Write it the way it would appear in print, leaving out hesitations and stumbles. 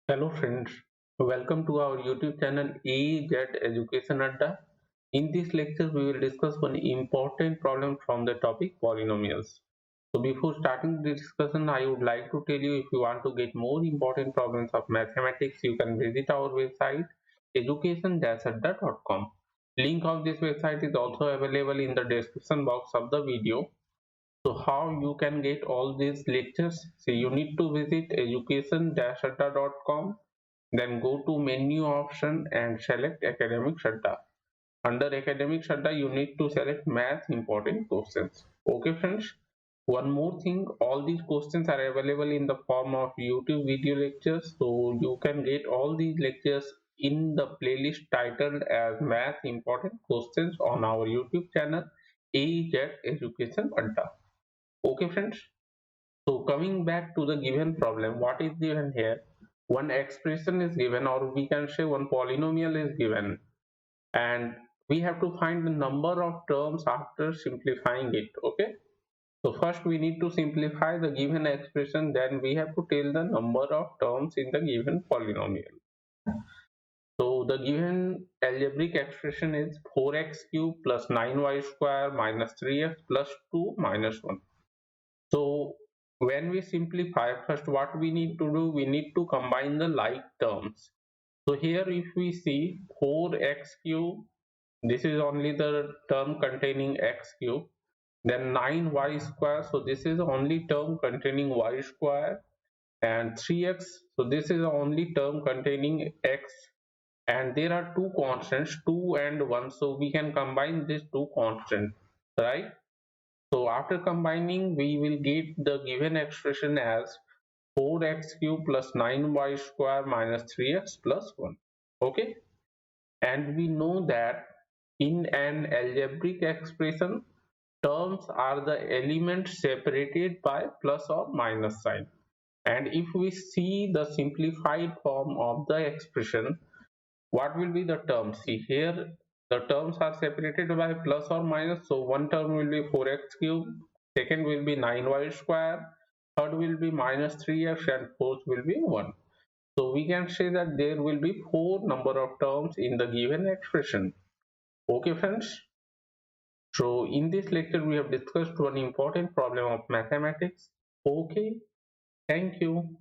Hello friends, welcome to our YouTube channel EZ Education Adda. In this lecture, we will discuss one important problem from the topic polynomials. So before starting the discussion, I would like to tell you if you want to get more important problems of mathematics, you can visit our website education-adda.com. Link of this website is also available in the description box of the video. So how you can get all these lectures? So you need to visit education-adda.com, then go to menu option and select academic Shraddha. Under academic Shraddha, you need to select math important questions. Okay friends, one more thing, all these questions are available in the form of YouTube video lectures, so you can get all these lectures in the playlist titled as math important questions on our YouTube channel AZ Education Adda. Okay friends, so coming back to the given problem, what is given here? One expression is given, or we can say one polynomial is given, and we have to find the number of terms after simplifying it. Okay, so first we need to simplify the given expression, then we have to tell the number of terms in the given polynomial. So the given algebraic expression is 4x cubed plus 9y square minus 3x plus 2 minus 1. So when we simplify, first what we need to do, we need to combine the like terms. So here if we see 4x cube, this is only the term containing x cube, then 9y square, so this is only term containing y square, and 3x, so this is the only term containing x, and there are two constants 2 and 1, so we can combine these two constants, right? So after combining, we will get the given expression as 4x cubed plus 9y square minus 3x plus 1. Okay, and we know that in an algebraic expression, terms are the elements separated by plus or minus sign. And if we see the simplified form of the expression, what will be the terms? See here, the terms are separated by plus or minus, so one term will be 4x cube, second will be 9y square, third will be minus 3x, and fourth will be 1. So we can say that there will be four number of terms in the given expression. Okay friends, so in this lecture we have discussed one important problem of mathematics. Okay, thank you.